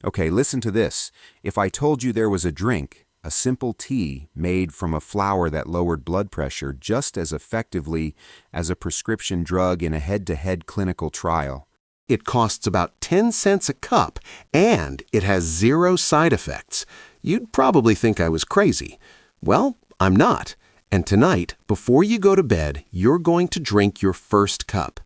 Okay, listen to this. If I told you there was a drink, a simple tea made from a flower that lowered blood pressure just as effectively as a prescription drug in a head-to-head clinical trial. It costs about 10 cents a cup, and it has 0 side effects. You'd probably think I was crazy. Well, I'm not. And tonight, before you go to bed, you're going to drink your first cup.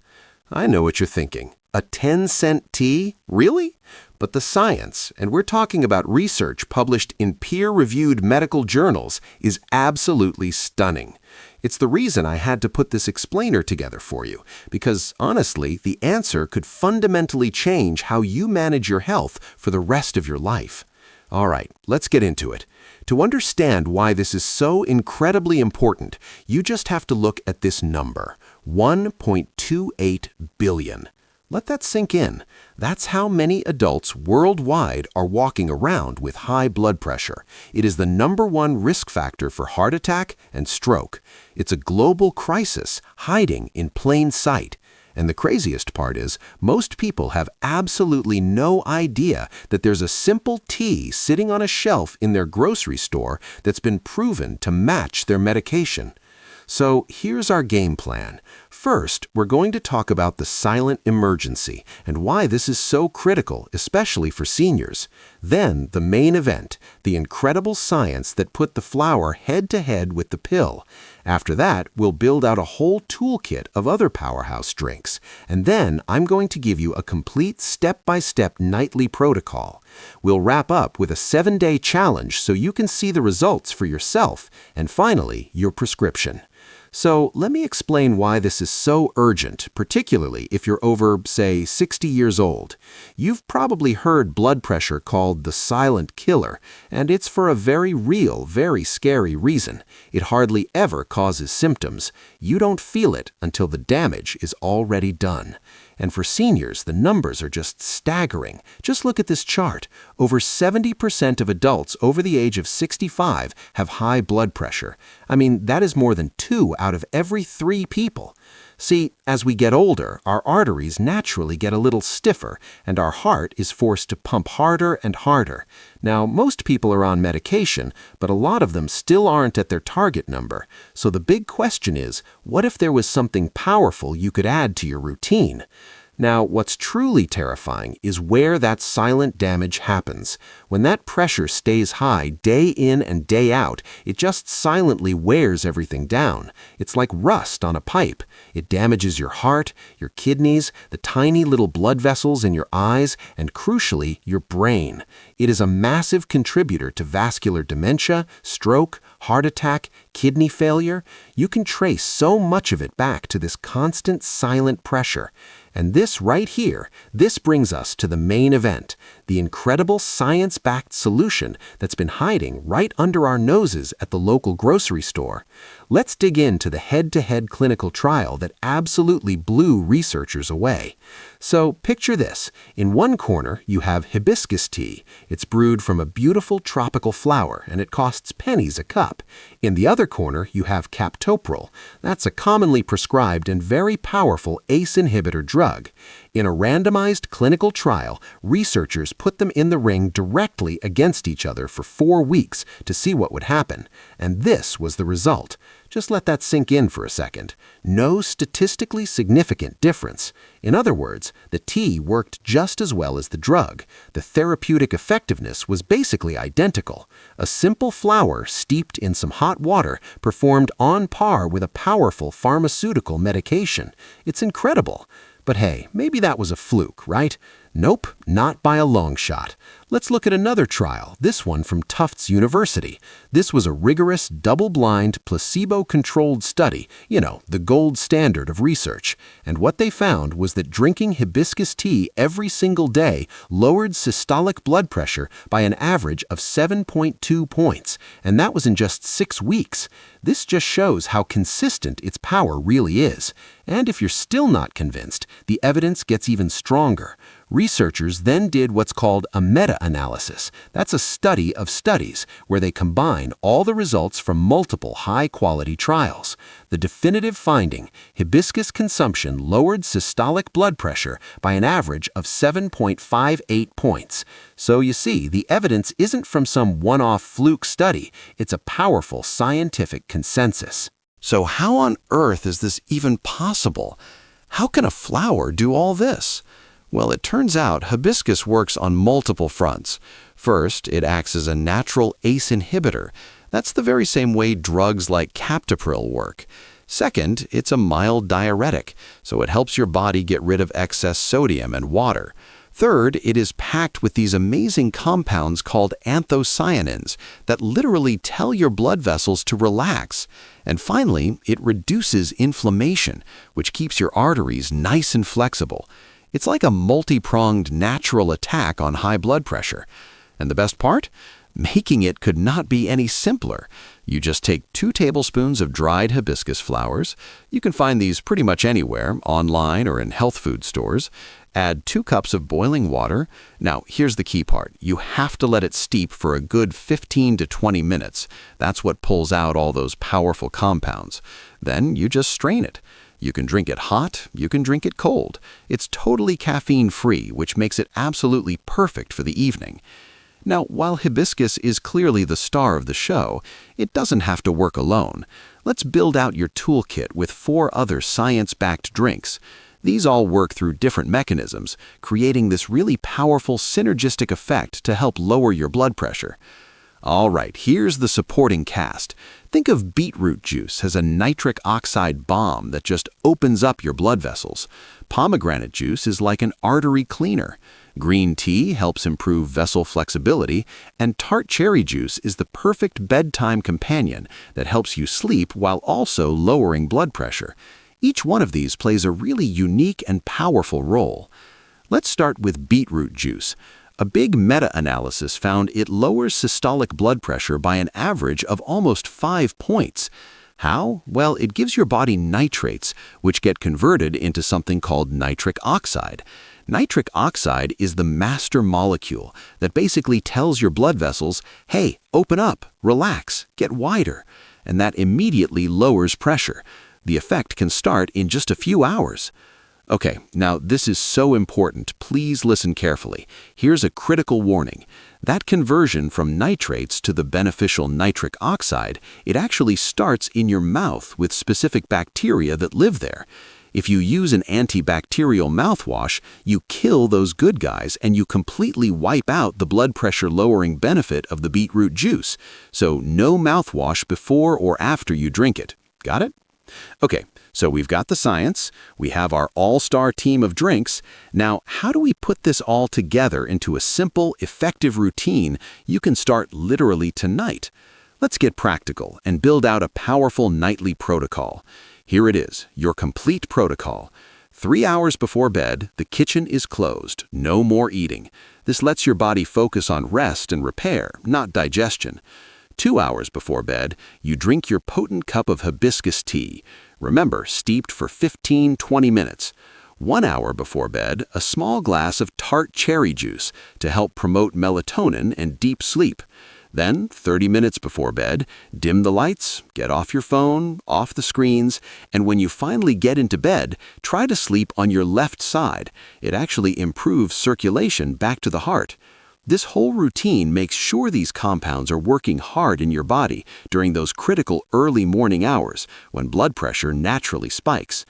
I know what you're thinking. A 10-cent tea? Really? But the science, and we're talking about research published in peer-reviewed medical journals, is absolutely stunning. It's the reason I had to put this explainer together for you, because honestly, the answer could fundamentally change how you manage your health for the rest of your life. All right, let's get into it. To understand why this is so incredibly important, you just have to look at this number, 1.28 billion. Let that sink in. That's how many adults worldwide are walking around with high blood pressure. It is the #1 risk factor for heart attack and stroke. It's a global crisis hiding in plain sight. And the craziest part is, most people have absolutely no idea that there's a simple tea sitting on a shelf in their grocery store that's been proven to match their medication. So here's our game plan. First, we're going to talk about the silent emergency and why this is so critical, especially for seniors. Then, the main event, the incredible science that put the flower head-to-head with the pill. After that, we'll build out a whole toolkit of other Powerhouse drinks. And then, I'm going to give you a complete step-by-step nightly protocol. We'll wrap up with a 7-day challenge so you can see the results for yourself. And finally, your prescription. So let me explain why this is so urgent, particularly if you're over, say, 60 years old. You've probably heard blood pressure called the silent killer, and it's for a very real, very scary reason. It hardly ever causes symptoms. You don't feel it until the damage is already done. And for seniors, the numbers are just staggering. Just look at this chart. Over 70% of adults over the age of 65 have high blood pressure. I mean, that is more than 2 out of every 3 people. See, as we get older, our arteries naturally get a little stiffer, and our heart is forced to pump harder and harder. Now, most people are on medication, but a lot of them still aren't at their target number. So the big question is, what if there was something powerful you could add to your routine? Now, what's truly terrifying is where that silent damage happens. When that pressure stays high day in and day out, it just silently wears everything down. It's like rust on a pipe. It damages your heart, your kidneys, the tiny little blood vessels in your eyes, and crucially, your brain. It is a massive contributor to vascular dementia, stroke, heart attack, kidney failure. You can trace so much of it back to this constant silent pressure. And this right here, this brings us to the main event, the incredible science-backed solution that's been hiding right under our noses at the local grocery store. Let's dig into the head-to-head clinical trial that absolutely blew researchers away. So picture this. In one corner, you have hibiscus tea. It's brewed from a beautiful tropical flower, and it costs pennies a cup. In the other corner, you have Captopril. That's a commonly prescribed and very powerful ACE inhibitor drug. In a randomized clinical trial, researchers put them in the ring directly against each other for 4 weeks to see what would happen. And this was the result. Just let that sink in for a second. No statistically significant difference. In other words, the tea worked just as well as the drug. The therapeutic effectiveness was basically identical. A simple flower steeped in some hot water performed on par with a powerful pharmaceutical medication. It's incredible. But hey, maybe that was a fluke, right? Nope, not by a long shot. Let's look at another trial, this one from Tufts University. This was a rigorous, double-blind, placebo-controlled study, the gold standard of research. And what they found was that drinking hibiscus tea every single day lowered systolic blood pressure by an average of 7.2 points, and that was in just 6 weeks. This just shows how consistent its power really is. And if you're still not convinced, the evidence gets even stronger. Researchers then did what's called a meta-analysis. That's a study of studies, where they combine all the results from multiple high-quality trials. The definitive finding: hibiscus consumption lowered systolic blood pressure by an average of 7.58 points. So you see, the evidence isn't from some one-off fluke study. It's a powerful scientific consensus. So how on earth is this even possible? How can a flower do all this? Well, it turns out hibiscus works on multiple fronts. First, it acts as a natural ACE inhibitor. That's the very same way drugs like Captopril work. Second, it's a mild diuretic, so it helps your body get rid of excess sodium and water. Third, it is packed with these amazing compounds called anthocyanins that literally tell your blood vessels to relax. And finally, it reduces inflammation, which keeps your arteries nice and flexible. It's like a multi-pronged natural attack on high blood pressure. And the best part? Making it could not be any simpler. You just take 2 tablespoons of dried hibiscus flowers. You can find these pretty much anywhere, online or in health food stores. Add 2 cups of boiling water. Now, here's the key part. You have to let it steep for a good 15 to 20 minutes. That's what pulls out all those powerful compounds. Then you just strain it. You can drink it hot, you can drink it cold. It's totally caffeine-free, which makes it absolutely perfect for the evening. Now, while hibiscus is clearly the star of the show, it doesn't have to work alone. Let's build out your toolkit with 4 other science-backed drinks. These all work through different mechanisms, creating this really powerful synergistic effect to help lower your blood pressure. All right, here's the supporting cast. Think of beetroot juice as a nitric oxide bomb that just opens up your blood vessels. Pomegranate juice is like an artery cleaner. Green tea helps improve vessel flexibility, and tart cherry juice is the perfect bedtime companion that helps you sleep while also lowering blood pressure. Each one of these plays a really unique and powerful role. Let's start with beetroot juice. A big meta-analysis found it lowers systolic blood pressure by an average of almost 5 points. How? Well, it gives your body nitrates, which get converted into something called nitric oxide. Nitric oxide is the master molecule that basically tells your blood vessels, hey, open up, relax, get wider. And that immediately lowers pressure. The effect can start in just a few hours. Okay, now this is so important. Please listen carefully. Here's a critical warning. That conversion from nitrates to the beneficial nitric oxide, it actually starts in your mouth with specific bacteria that live there. If you use an antibacterial mouthwash, you kill those good guys and you completely wipe out the blood pressure lowering benefit of the beetroot juice. So no mouthwash before or after you drink it. Got it? Okay, so we've got the science, we have our all-star team of drinks. Now, how do we put this all together into a simple, effective routine you can start literally tonight? Let's get practical and build out a powerful nightly protocol. Here it is, your complete protocol. 3 hours before bed, the kitchen is closed, no more eating. This lets your body focus on rest and repair, not digestion. 2 hours before bed, you drink your potent cup of hibiscus tea. Remember, steeped for 15-20 minutes. 1 hour before bed, a small glass of tart cherry juice to help promote melatonin and deep sleep. Then, 30 minutes before bed, dim the lights, get off your phone, off the screens, and when you finally get into bed, try to sleep on your left side. It actually improves circulation back to the heart. This whole routine makes sure these compounds are working hard in your body during those critical early morning hours when blood pressure naturally spikes.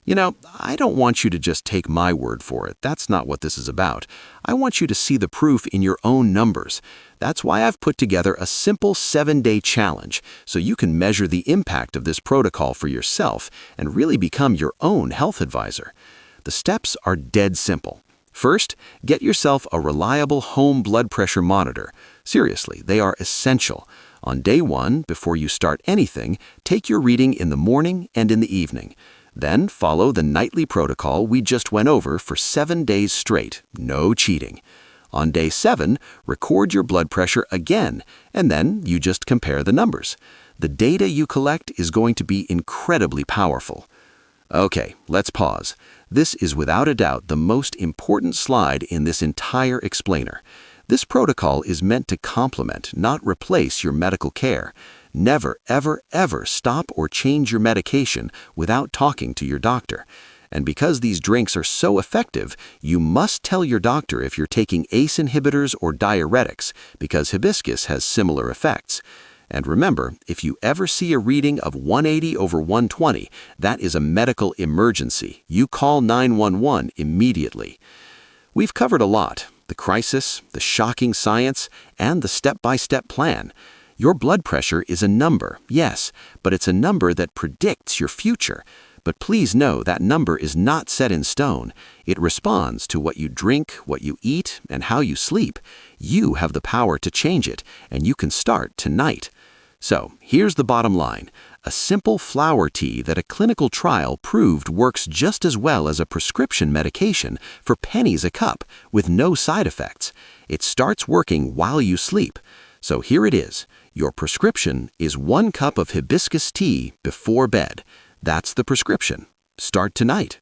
You know, I don't want you to just take my word for it. That's not what this is about. I want you to see the proof in your own numbers. That's why I've put together a simple 7-day challenge so you can measure the impact of this protocol for yourself and really become your own health advisor. The steps are dead simple. First, get yourself a reliable home blood pressure monitor. Seriously, they are essential. On day 1, before you start anything, take your reading in the morning and in the evening. Then follow the nightly protocol we just went over for 7 days straight, no cheating. On day 7, record your blood pressure again, and then you just compare the numbers. The data you collect is going to be incredibly powerful. Okay, let's pause. This is without a doubt the most important slide in this entire explainer. This protocol is meant to complement, not replace your medical care. Never, ever, ever stop or change your medication without talking to your doctor. And because these drinks are so effective, you must tell your doctor if you're taking ACE inhibitors or diuretics, because hibiscus has similar effects. And remember, if you ever see a reading of 180/120, that is a medical emergency. You call 911 immediately. We've covered a lot: the crisis, the shocking science, and the step-by-step plan. Your blood pressure is a number, yes, but it's a number that predicts your future. But please know that number is not set in stone. It responds to what you drink, what you eat, and how you sleep. You have the power to change it, and you can start tonight. So, here's the bottom line. A simple flower tea that a clinical trial proved works just as well as a prescription medication for pennies a cup, with no side effects. It starts working while you sleep. So here it is. Your prescription is 1 cup of hibiscus tea before bed. That's the prescription. Start tonight.